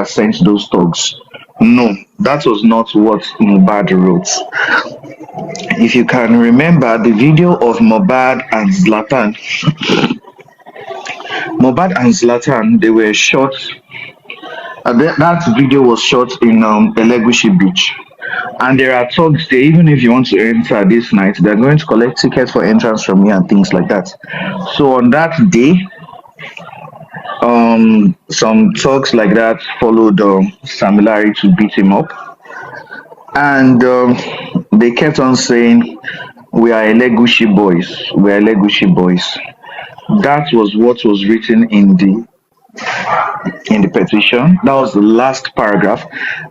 that sent those thugs. No, that was not what Mohbad wrote. If you can remember the video of Mohbad and Zlatan, they were shot. That video was shot in Elegushi Beach. And there are thugs there, even if you want to enter this night, they're going to collect tickets for entrance from you and things like that. So on that day, some thugs like that followed Samilari to beat him up. And they kept on saying, "We are Elegushi boys, we are Elegushi boys." That was what was written in the petition. That was the last paragraph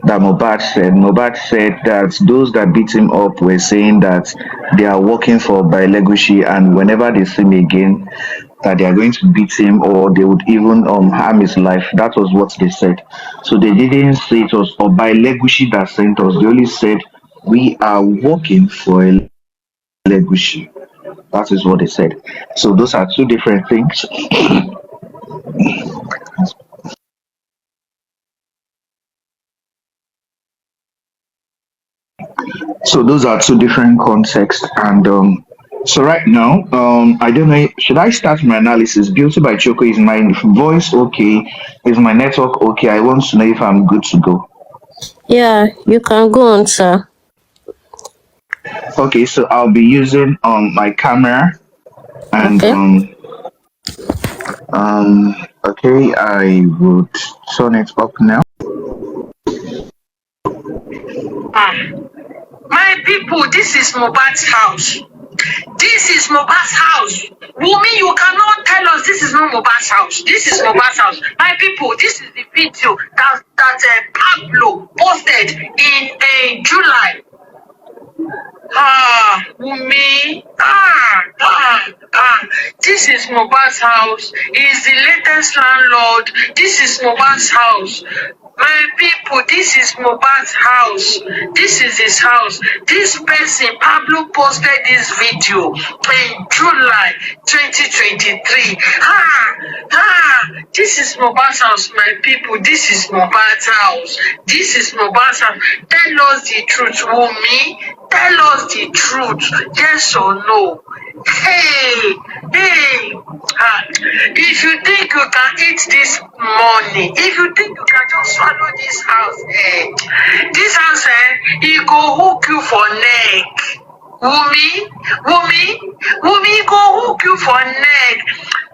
that Mohbad said. Mohbad said that those that beat him up were saying that they are working for Bailegushi, and whenever they see me again, that they are going to beat him or they would even harm his life. That was what they said. So they didn't say it was Bailegushi that sent us. They only said we are working for Bailegushi. That is what they said. So those are two different things. So those are two different contexts. And so right now, I don't know, should I start my analysis? Beauty by Choco, is my voice okay? Is my network okay? I want to know if I'm good to go. Yeah, you can go on, sir. Okay, so I'll be using my camera and okay, I would turn it up now. My people, this is Mohbad's house. This is Mohbad's house. Wumi, you cannot tell us this is not Mohbad's house. This is Mohbad's house. My people, this is the video that Pablo posted in July. Wumi. This is Mohbad's house. He is the latest landlord. This is Mohbad's house. My people, this is Mohbad's house. This is his house. This person, Pablo, posted this video in July 2023. This is Mohbad's house, my people. This is Mohbad's house. This is Mohbad's house. Tell us the truth, Wumi. Tell us the truth. Yes or no? Hey, if you think you can eat this money, if you think you can just swallow this house, this house, he go hook you for neck. Wumi, he go hook you for neck.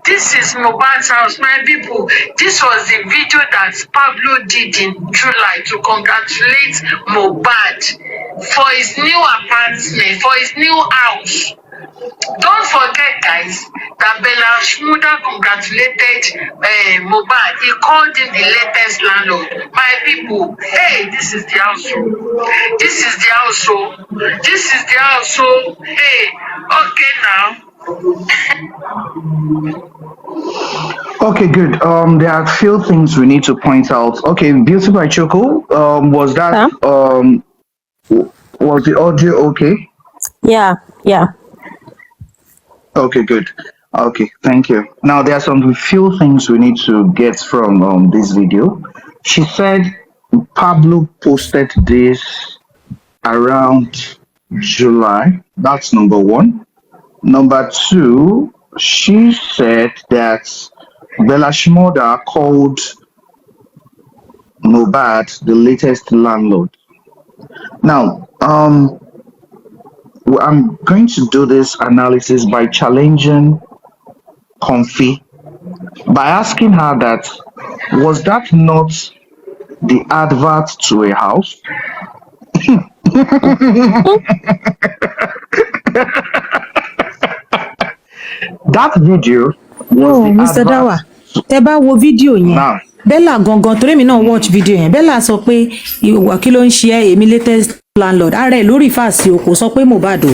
This is Mohbad's house, my people. This was the video that Pablo did in July to congratulate Mohbad for his new apartment, for his new house. Don't forget, guys, that Bella Shmuda congratulated Mohbad. He called him the latest landlord. My people, hey, this is the house. This is the house. This is the house. Hey, okay now. Okay, good. There are a few things we need to point out. Okay, Beauty by Choco, was that was the audio okay? Yeah. Okay, good. Okay, thank you. Now there are some few things we need to get from this video. She said Pablo posted this around July. That's number one. Number two, she said that Bella Shmoda called Mohbad the latest landlord. Now, I'm going to do this analysis by challenging Comfy, by asking her that, was that not the advert to a house? That video was the Mr. Dawa, tẹ́ bá wo fídíò yẹn, Bella gangan torí mi náà watch video yẹn, Bella sọ pé ìwà kí ló ń ṣe èmi latest landlord, ara ẹ̀ lórí fàṣì o kò sọ pé Mohbad o.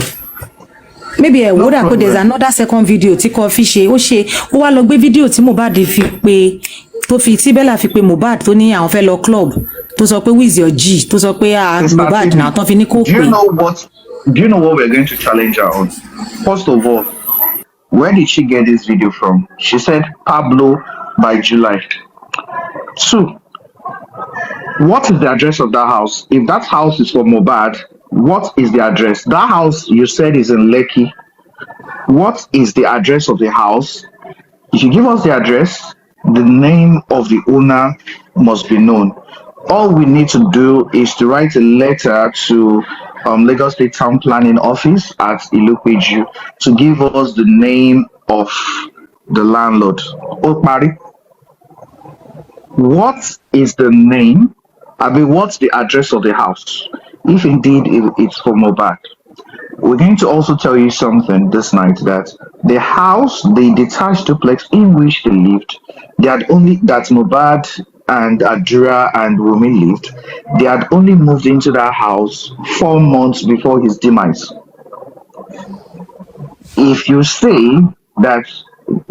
Maybe ẹ̀ wò dà pé there's another second video tí Kofi ṣe, ó wá lọ gbé fídíò tí Mohbad fi pé tó fi tí Bella fi pé Mohbad tó ní àwọn fẹ́ lọ club tó sọ pé who is your G tó sọ pé Mohbad náà tán fi ní kó pè. Do you know what we're going to challenge her on? First of all, where did she get this video from? She said Pablo by July. Two, What is the address of that house? If that house is for Mohbad, what is the address? That house you said is in Lekki. What is the address of the house? If you give us the address, the name of the owner must be known. All we need to do is to write a letter to Lagos State Town Planning Office at Ilupeju to give us the name of the landlord. Opari, what is the name? I mean, what's the address of the house? If indeed it's for Mohbad. We're going to also tell you something this night that the house, the detached duplex in which they lived, they had only that Mohbad and Adura and Wumi lived. They had only moved into that house 4 months before his demise. If you say that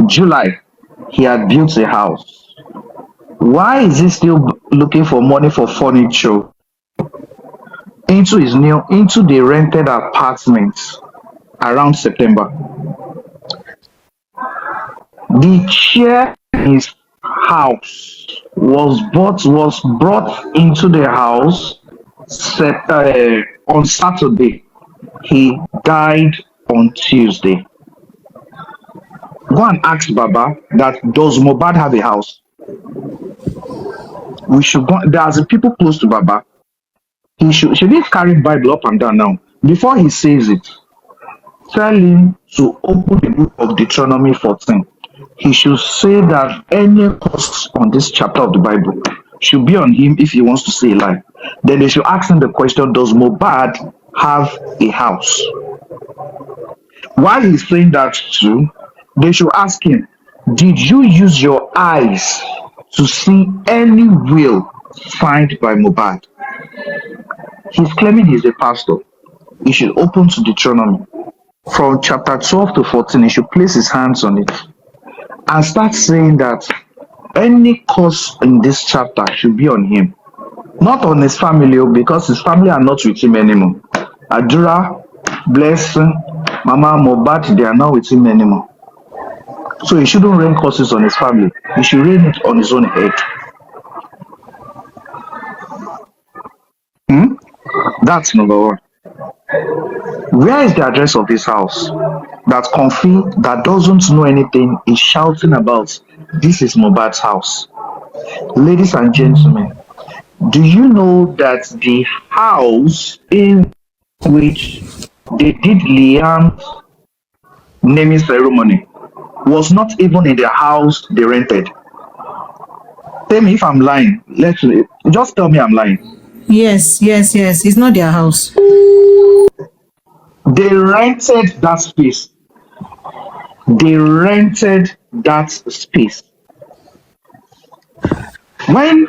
July he had built a house, why is he still looking for money for furniture into the rented apartments around September? The chair in his house was brought into the house on Saturday. He died on Tuesday. Go and ask Baba that does Mohbad have a house? We should go. There's people close to Baba. He should he carry Bible up and down now before he says it. Tell him to open the book of Deuteronomy 14. He should say that any costs on this chapter of the Bible should be on him if he wants to say a lie. Then they should ask him the question, does Mohbad have a house? While he's saying that too, they should ask him, did you use your eyes to see any will signed by Mohbad? He's claiming he's a pastor. He should open to Deuteronomy. From chapter 12 to 14, he should place his hands on it and start saying that any curse in this chapter should be on him, not on his family, because his family are not with him anymore. Adura, Blessing, Mama, Mohbad, they are not with him anymore. So he shouldn't rain curses on his family. He should rain it on his own head. That's number one. Where is the address of this house? That Comfy, that doesn't know anything, is shouting about, this is Mohbad's house. Ladies and gentlemen, do you know that the house in which they did Liam's naming ceremony was not even in the house they rented? Tell me if I'm lying. Just tell me I'm lying. Yes. It's not their house. They rented that space. When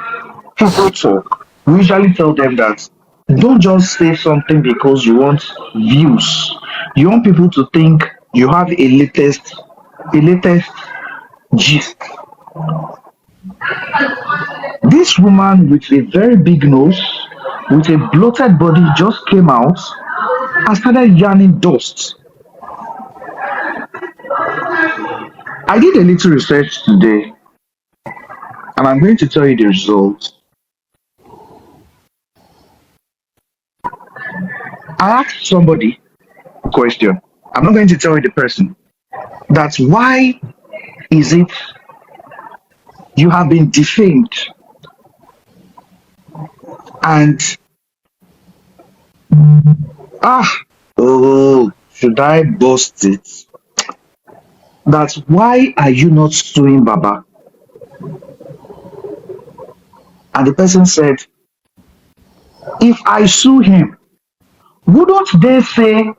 people talk, we usually tell them that don't just say something because you want views. You want people to think you have a latest gist. This woman with a very big nose, with a bloated body, just came out and started yarning dust. I did a little research today, and I'm going to tell you the results. I asked somebody a question. I'm not going to tell you the person. That's why is it you have been defamed and should I bust it? That's why are you not suing Baba? And the person said, if I sue him, wouldn't they say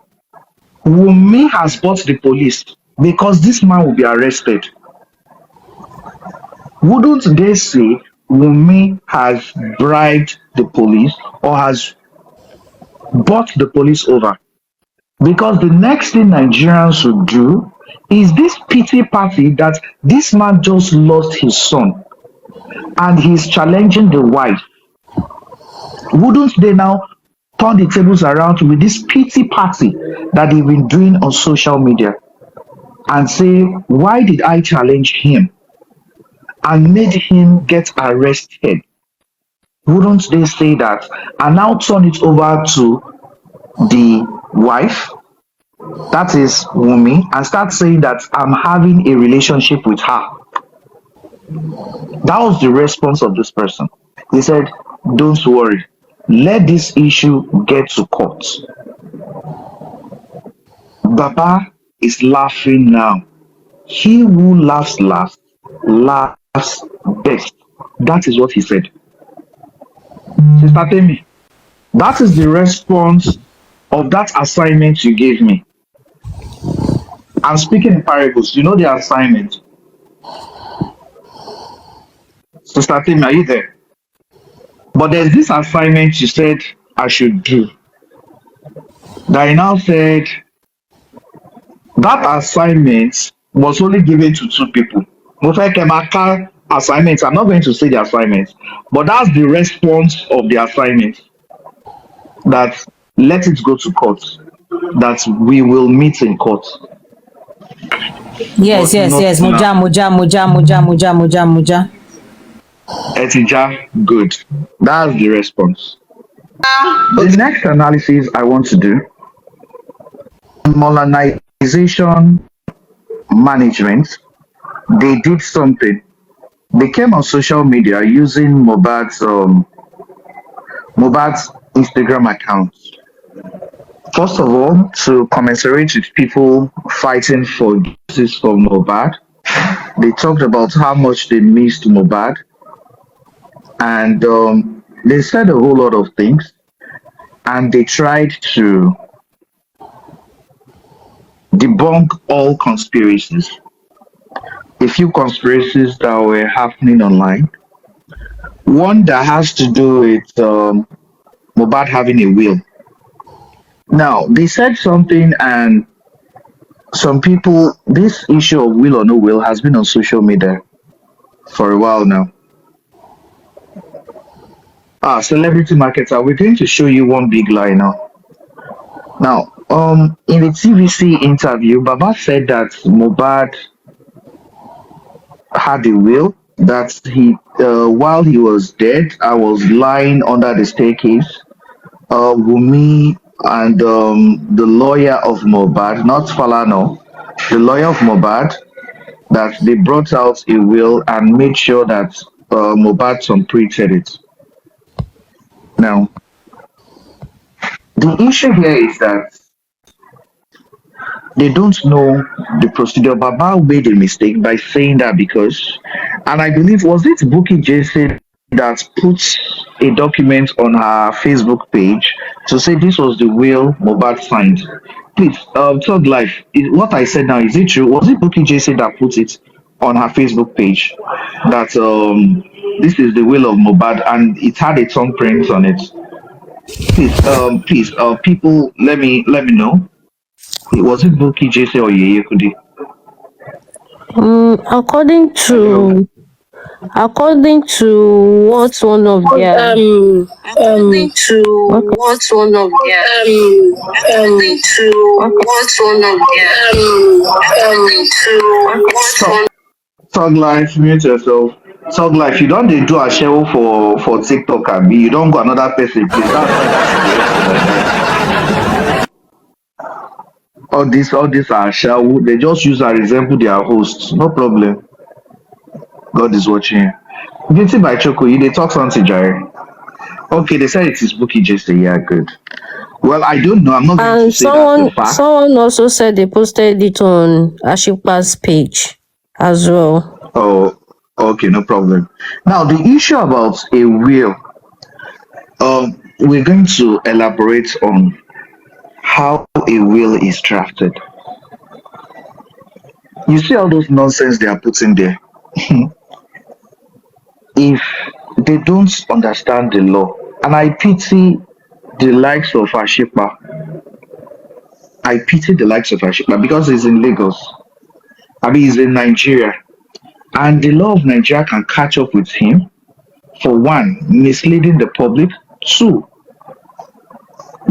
Wunmi has bought the police because this man will be arrested? Wouldn't they say Wunmi has bribed the police or has bought the police over? Because the next thing Nigerians should do is this pity party that this man just lost his son and he's challenging the wife. Wouldn't they now turn the tables around with this pity party that they've been doing on social media and say, why did I challenge him and made him get arrested? Wouldn't they say that and now turn it over to the wife, that is Wumi, and start saying that I'm having a relationship with her? That was the response of this person. He said, don't worry, let this issue get to court. Baba is laughing now. He who laughs last laughs best. That is what he said. Sister Temi, that is the response of that assignment you gave me. I'm speaking in parables. You know the assignment. Sister Temi, are you there? But there's this assignment you said I should do. That I now said that assignment was only given to two people. Mofe Kemaka assignment. I'm not going to say the assignment, but that's the response of the assignment. That let it go to court. That we will meet in court. Yes, But yes, not yes. now. Moja. Etija, good. That's the response. The next analysis I want to do, modernization management, they did something. They came on social media using Mohbad's Instagram account. First of all, to commensurate with people fighting for justice for Mohbad, they talked about how much they missed Mohbad, and they said a whole lot of things, and they tried to debunk all conspiracies. A few conspiracies that were happening online. One that has to do with Mohbad having a will. Now, they said something, and some people, this issue of will or no will has been on social media for a while now. Celebrity marketer, we're going to show you one big lie now. Now, in the TVC interview, Baba said that Mohbad had a will, that he, while he was dead, I was lying under the staircase. Wumi and the lawyer of Mohbad, not Falano, the lawyer of Mohbad, that they brought out a will and made sure that Mohbad completed it. Now, the issue here is that they don't know the procedure. Baba made a mistake by saying that because, and I believe, was it Buki Jesse that put a document on her Facebook page to say this was the will Mohbad signed? Please, Thug Life, what I said now, is it true? Was it Buki Jesse that put it on her Facebook page that this is the will of Mohbad and it had a thumbprint on it? Please, people, let me know. Was it Buki Jesse or Yeye Kudi? According Hello. to what one of their According to okay. what one of their according to what one of their according to what one Thug Life, mute yourself. Thug Life, you don't dey do a show for TikTok, abi? You don't go another person, please. That's why that all this are show. They just use and resemble their hosts. No problem. God is watching. Beauty by Choco, you they talk something, Jerry. Okay, they said it is Bookie Jesse. Yeah, good. Well, I don't know. I'm not going to And say that's the fact. someone also said they posted it on Ashikpa's page as well. Oh, okay, no problem. Now, the issue about a will, we're going to elaborate on how a will is drafted. You see all those nonsense they are putting there. If they don't understand the law, and I pity the likes of Ashipa, because he's in Lagos. I mean, he's in Nigeria, and the law of Nigeria can catch up with him for one, misleading the public, two,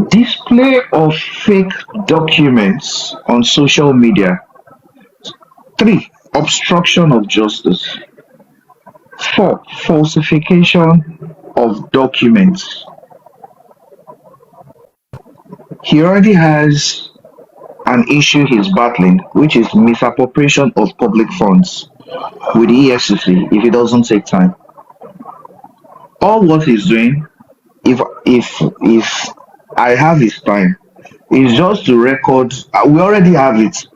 display of fake documents on social media, three, obstruction of justice, four, falsification of documents. He already has an issue he's battling, which is misappropriation of public funds with the EFCC if it doesn't take time. All what he's doing, if I have his time, is just to record. We already have it.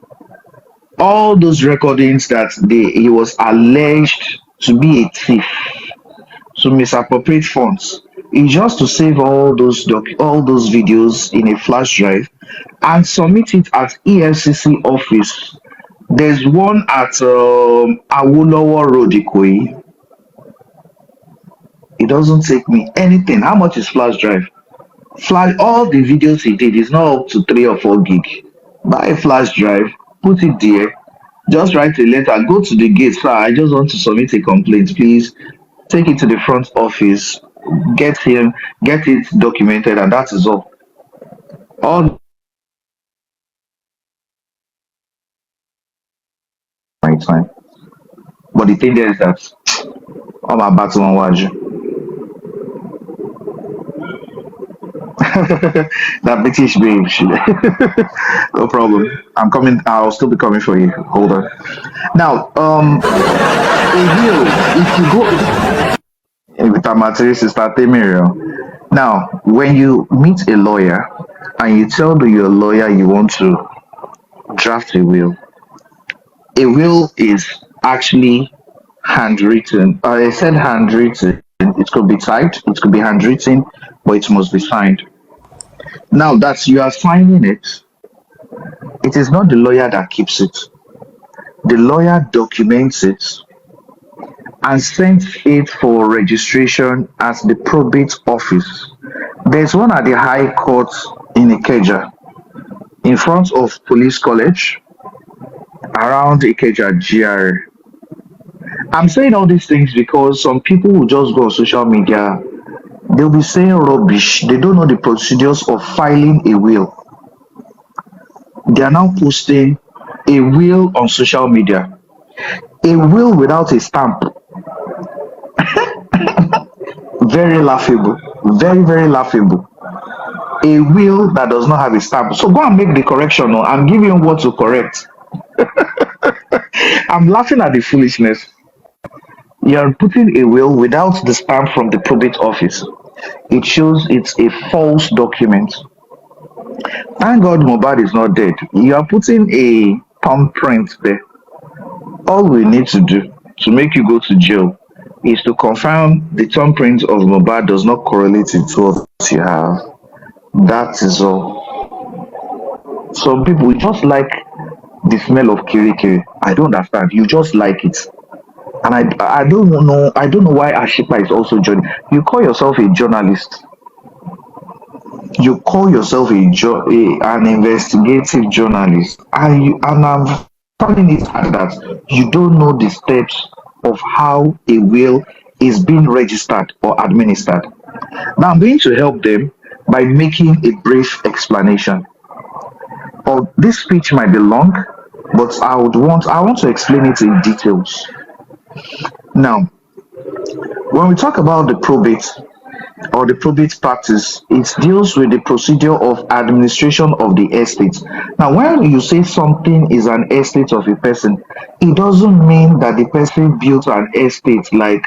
All those recordings that he was alleged to be a thief, to misappropriate funds. It's just to save all those videos in a flash drive and submit it at EFCC office. There's one at Awolowo Road, Ikoyi. It doesn't take me anything. How much is flash drive? Flash all the videos he did is not up to 3 or 4 gig. Buy a flash drive, put it there, just write a letter, go to the gate, sir. I just want to submit a complaint, please. Take it to the front office, get it documented, and that is all. All my time. But the thing there is that all my battle on Waju. That British babe, no problem. I'm coming. I'll still be coming for you. Hold on. Now, if you go with Amateri sister Temiriel, now when you meet a lawyer and you tell your lawyer you want to draft a will is actually handwritten. I said handwritten. It could be typed. It could be handwritten, but it must be signed. Now that you are signing it, it is not the lawyer that keeps it. The lawyer documents it and sends it for registration at the probate office. There's one at the High Court in Ikeja, in front of Police College, around Ikeja GR. I'm saying all these things because some people will just go on social media. They'll be saying rubbish. They don't know the procedures of filing a will. They are now posting a will on social media. A will without a stamp. Very laughable. Very, very laughable. A will that does not have a stamp. So go and make the correction. No? I'm giving you what to correct. I'm laughing at the foolishness. You're putting a will without the stamp from the probate office. It shows it's a false document. Thank God Mohbad is not dead. You are putting a thumbprint there. All we need to do to make you go to jail is to confirm the thumbprint of Mohbad does not correlate with what you have. That is all. Some people just like the smell of kiri kiri. I don't understand. You just like it. And I don't know why Ashipa is also joining. You call yourself a journalist. You call yourself an investigative journalist, and I'm finding it at that you don't know the steps of how a will is being registered or administered. Now I'm going to help them by making a brief explanation. This speech might be long, but I want to explain it in details. Now, when we talk about the probate or the probate practice, it deals with the procedure of administration of the estate. Now, when you say something is an estate of a person, it doesn't mean that the person built an estate like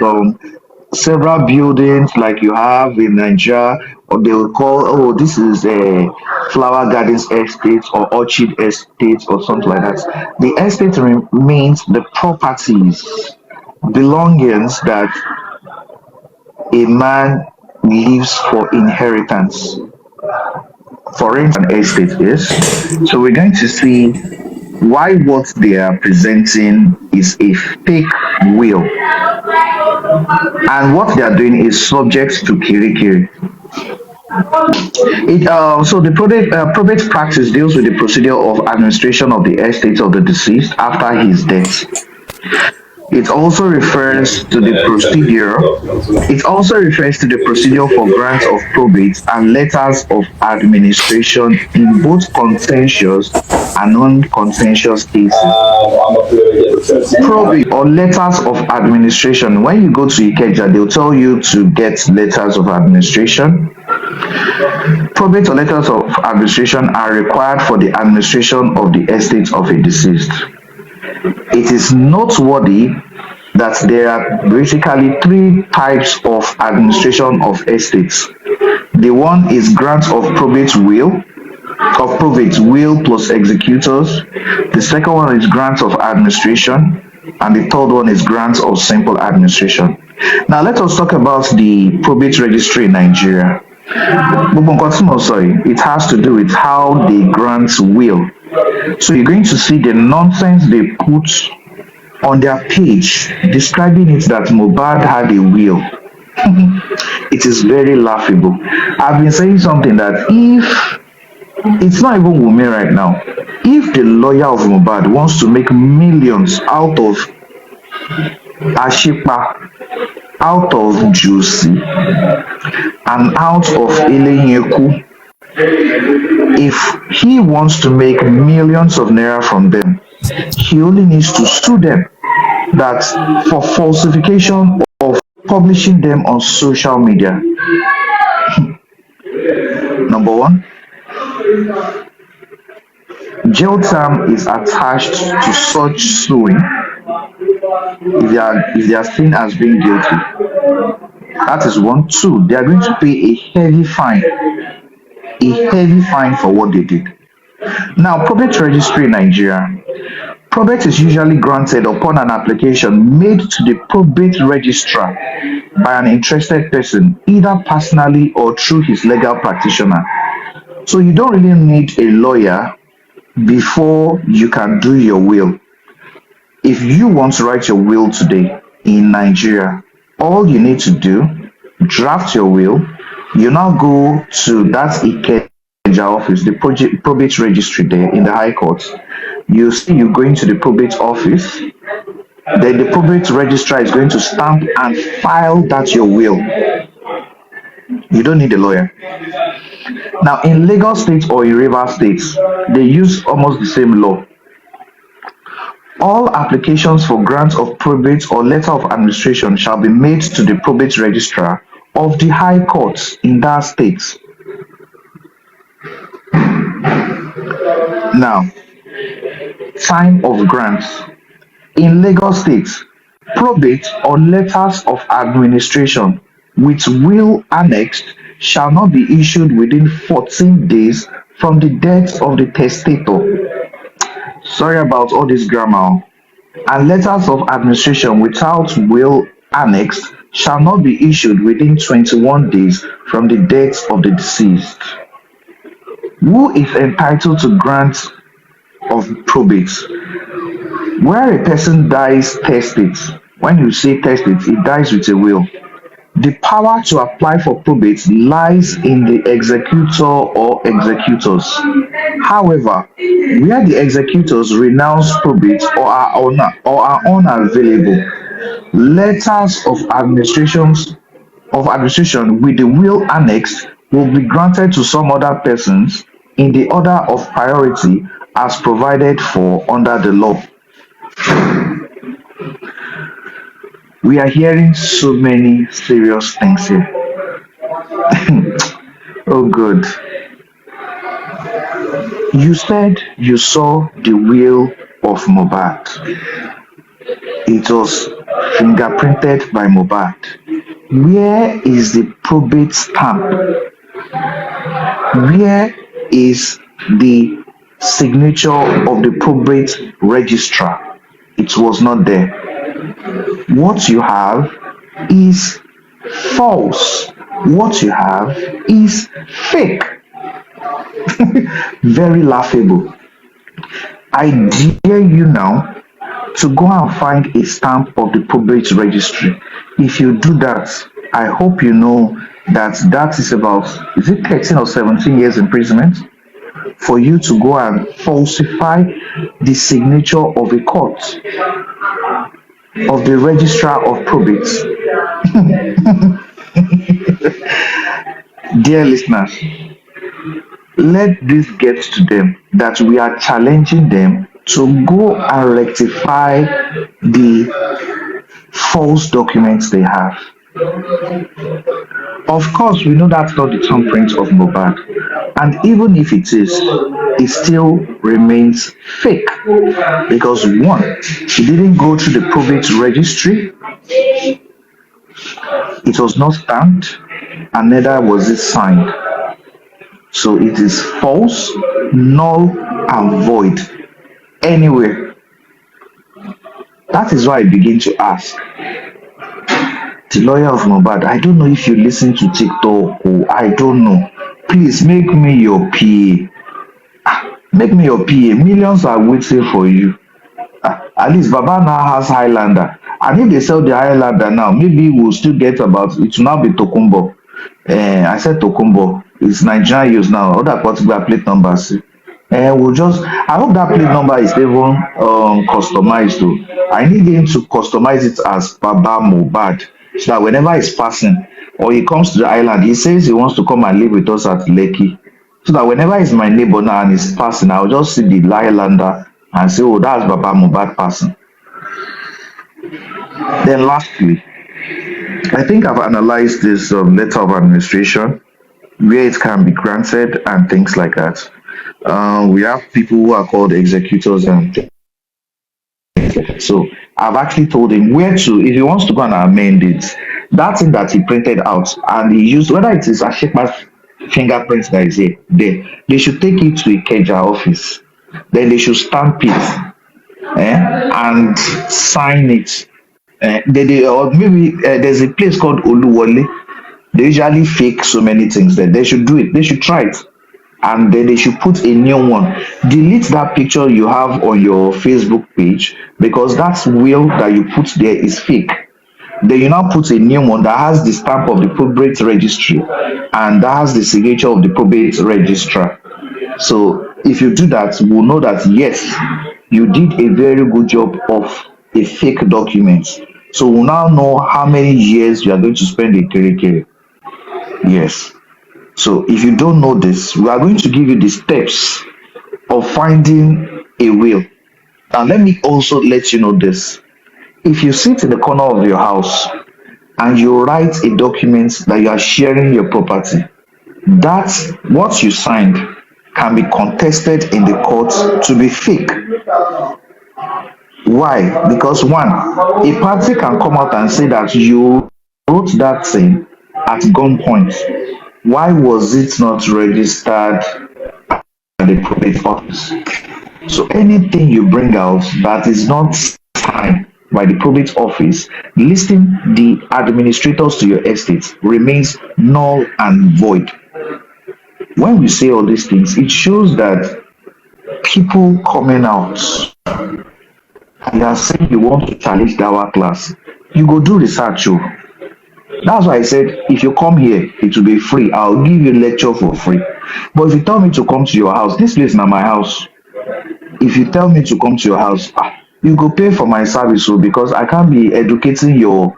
several buildings like you have in Nigeria, or they will call, this is a flower gardens estate or orchid estate or something like that. The estate means the properties, belongings that a man leaves for inheritance. For instance, an estate is. So we're going to see why what they are presenting is a fake will, and what they are doing is subject to kiri. So the probate practice deals with the procedure of administration of the estate of the deceased after his death. It also refers to the procedure. It also refers to the procedure for grant of probate and letters of administration in both contentious and non-contentious cases. Probate or letters of administration. When you go to Ikeja, they'll tell you to get letters of administration. Probate or letters of administration are required for the administration of the estate of a deceased. It is noteworthy that there are basically three types of administration of estates. The one is grant of probate will plus executors. The second one is grant of administration, and the third one is grant of simple administration. Now let us talk about the probate registry in Nigeria. It has to do with how they grant will. So you're going to see the nonsense they put on their page describing it that Mohbad had a will. It is very laughable. I've been saying something that if it's not even Wunmi right now, if the lawyer of Mohbad wants to make millions out of Ashipa, out of Juicy, and out of Elenyeku, if he wants to make millions of naira from them, he only needs to sue them that for falsification of publishing them on social media. Number one, jail term is attached to such suing if they are seen as being guilty. That is one. Two, they are going to pay a heavy fine for what they did. Now, probate registry in Nigeria. Probate is usually granted upon an application made to the probate registrar by an interested person, either personally or through his legal practitioner. So you don't really need a lawyer before you can do your will. If you want to write your will today in Nigeria, all you need to do, draft your will. You now go to that Ikeja office, the probate registry there in the High Court. You see you going to the probate office, then the probate registrar is going to stamp and file that your will. You don't need a lawyer. Now in Lagos State or in Rivers State, they use almost the same law. All applications for grant of probate or letter of administration shall be made to the probate registrar of the High Court in that state. Now, time of grants. In Lagos State, probate or letters of administration with will annexed shall not be issued within 14 days from the death of the testator. Sorry about all this grammar. And letters of administration without will annexed shall not be issued within 21 days from the death of the deceased. Who is entitled to grant of probate? Where a person dies testate, when you say testate, it dies with a will. The power to apply for probate lies in the executor or executors. However, where the executors renounce probate or are unavailable, letters of administration with the will annexed will be granted to some other persons in the order of priority as provided for under the law. We are hearing so many serious things here. Oh, good. You said you saw the will of Mohbad. It was fingerprinted by Mohbad. Where is the probate stamp? Where is the signature of the probate registrar? It was not there. What you have is false. What you have is fake. Very laughable. I dare you now to go and find a stamp of the probate registry. If you do that, I hope you know that that is about, is it 13 or 17 years imprisonment for you to go and falsify the signature of a court. of the registrar of probate. Dear listeners, let this get to them that we are challenging them to go and rectify the false documents they have. Of course, we know that's not the thumbprint of Mohbad, and even if it is, it still remains fake because one, it didn't go through the probate registry, it was not stamped, and neither was it signed. So it is false, null, and void. Anyway, that is why I begin to ask the lawyer of Mohbad. I don't know if you listen to TikTok or I don't know. Please make me your PA. Make me your PA. Millions are waiting for you. At least Baba now has Highlander. And if they sell the Highlander now, maybe we'll still get about it will now be Tokumbo. I said Tokumbo. It's Nigerian use now. Other particular plate numbers. We'll just I hope that plate number is even customized too. I need him to customize it as Baba Mohbad so that whenever he's passing or he comes to the island, he says he wants to come and live with us at Lekki. So that whenever he's my neighbor now and he's passing, I'll just see the Highlander and say, oh, that's Baba Mohbad passing. Then lastly, I think I've analyzed this letter of administration, where it can be granted and things like that. We have people who are called executors and so I've actually told him where to, if he wants to go and amend it, that thing that he printed out and he used, whether it is Ashikma's fingerprint that is here, they should take it to Ikeja office. Then they should stamp it and sign it. Or maybe there's a place called Oluwole. They usually fake so many things there. They should do it. They should try it. And then they should put a new one. Delete that picture you have on your Facebook page because that will that you put there is fake. Then you now put a new one that has the stamp of the probate registry and that has the signature of the probate registrar. So if you do that, we'll know that yes, you did a very good job of a fake document. So we'll now know how many years you are going to spend in Kirikiri. Yes. So if you don't know this, we are going to give you the steps of finding a will. Now let me also let you know this. If you sit in the corner of your house and you write a document that you are sharing your property, that's what you signed can be contested in the court to be fake. Why? Because one, a party can come out and say that you wrote that thing at gunpoint. Why was it not registered at the probate office? So anything you bring out that is not signed by the probate office, listing the administrators to your estate remains null and void. When we say all these things, it shows that people coming out and you are saying you want to challenge the hour class, you go do research. That's why I said if you come here, it will be free. I'll give you a lecture for free. But if you tell me to come to your house, this place is not my house. If you tell me to come to your house, you go pay for my service because I can't be educating your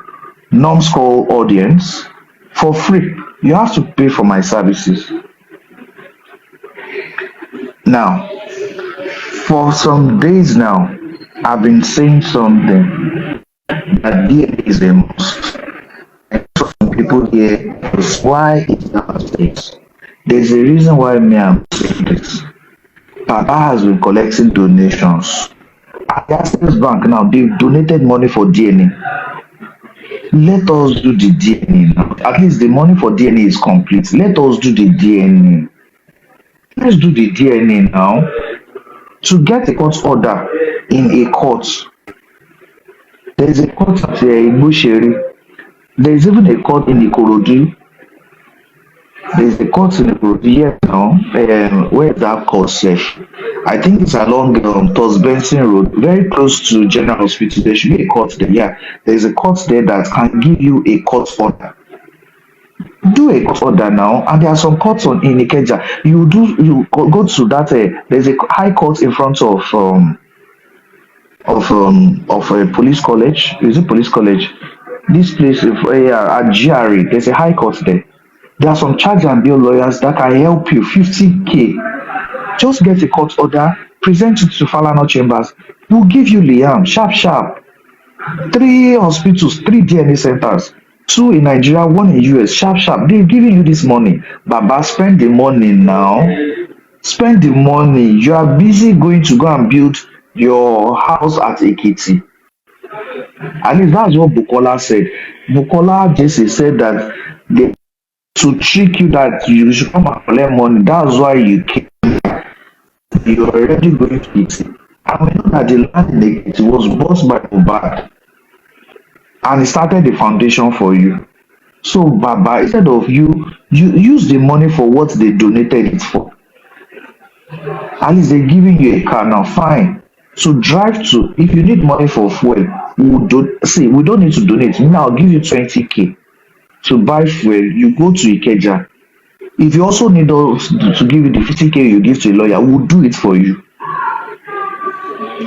numbskull audience for free. You have to pay for my services. Now, for some days now, I've been saying something that DNA is a must. Some people here is why it's not this. There's a reason why me I'm saying this. Papa has been collecting donations. At the Access Bank now, they've donated money for DNA. Let us do the DNA now. At least the money for DNA is complete. Let us do the DNA. Let's do the DNA now. To get a court order in a court, there's a court at Ibusheri. There's even a court in Ikorodu. There's a court in Ikorodu here now. Where is that court safe? I think it's along Tos Benson Road, very close to General Hospital. There should be a court there. Yeah, there's a court there that can give you a court order. Do a court order now, and there are some courts in Ikeja. You go to that. There's a high court in front of of a police college. Is it police college? This place at GRA, there's a high court there. There are some charge and bail lawyers that can help you 50K. Just get a court order, present it to Falana Chambers. We'll give you Liam, sharp, sharp. 3 hospitals, 3 DNA centers, 2 in Nigeria, 1 in US, sharp, sharp. They're giving you this money. Baba, spend the money now. Spend the money. You are busy going to go and build your house at Ekiti. At least that's what Bukola said. Bukola just said that they to trick you that you should come and collect money. That's why you came. You're already going to Ekiti. And we know that the land in Ekiti was bought by Mohbad. And he started the foundation for you. So Baba, instead of you use the money for what they donated it for. At least they're giving you a car now, fine. So drive to, if you need money for fuel, we don't need to donate. Now I'll give you 20K to buy fuel. You go to Ikeja. If you also need us to give you the 50K you give to a lawyer, we'll do it for you.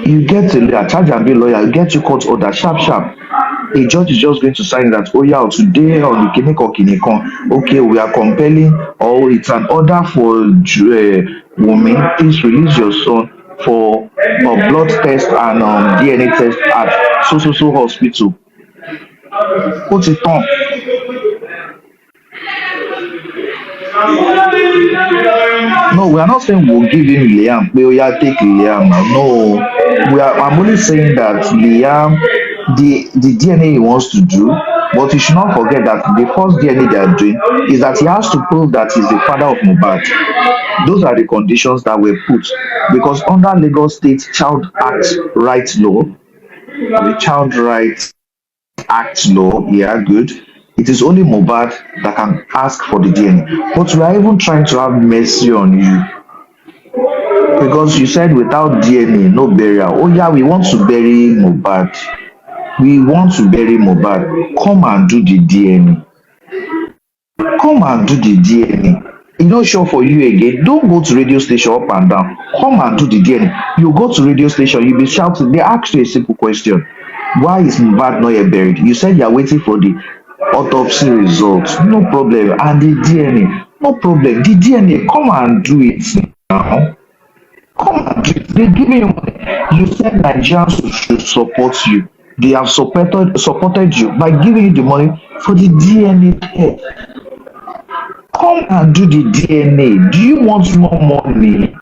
You get a lawyer, charge and be lawyer, you get your court order, sharp, sharp. A judge is just going to sign that, oh yeah, today on the Kinekon, okay, we are compelling, or it's an order for woman, please release your son for blood test and DNA test at so hospital. Put it on. No, we are not saying we'll give him Liam. We are take Liam. No, I'm only saying that Liam, the DNA he wants to do, but you should not forget that the first DNA they are doing is that he has to prove that he's the father of Mohbad. Those are the conditions that were put because under Lagos State Child Act Rights Law, the Child Rights Act Law, yeah, good. It is only Mohbad that can ask for the DNA. But we are even trying to have mercy on you. Because you said without DNA, no burial. Oh yeah, we want to bury Mohbad. We want to bury Mohbad. Come and do the DNA. Come and do the DNA. It's not sure for you again. Don't go to radio station up and down. Come and do the DNA. You go to radio station, you'll be shouting. They ask you a simple question. Why is Mohbad not yet buried? You said you're waiting for the autopsy results. No problem. And the DNA. No problem. The DNA. Come and do it now. Come and do it. They're giving you money. You said Nigerians should support you. They have supported you by giving you the money for the DNA test. Come and do the DNA. Do you want more money?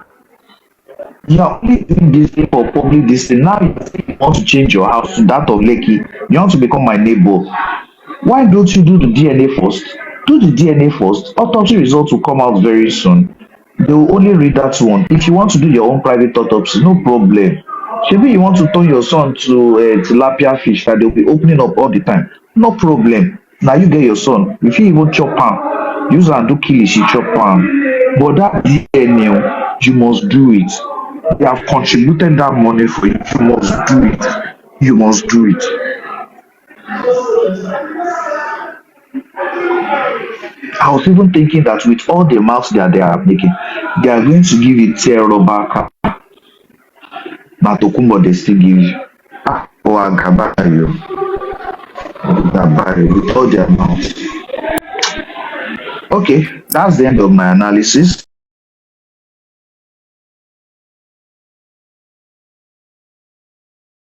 You are only doing this thing for public this thing. Now you want to change your house to that of Lekki. You want to become my neighbor. Why don't you do the DNA first? Do the DNA first. Autopsy results will come out very soon. They will only read that one. If you want to do your own private autopsy, no problem. Maybe you want to turn your son to tilapia fish that they'll be opening up all the time. No problem. Now you get your son. If you even chop am, use and do kilishi chop am. But that DNA, you must do it. They have contributed that money for you. You must do it. You must do it. I was even thinking that with all the amounts that they are making, they are going to give it a back. Now Tokumbo they still give you. Agabayo. With all the amounts. Okay, that's the end of my analysis.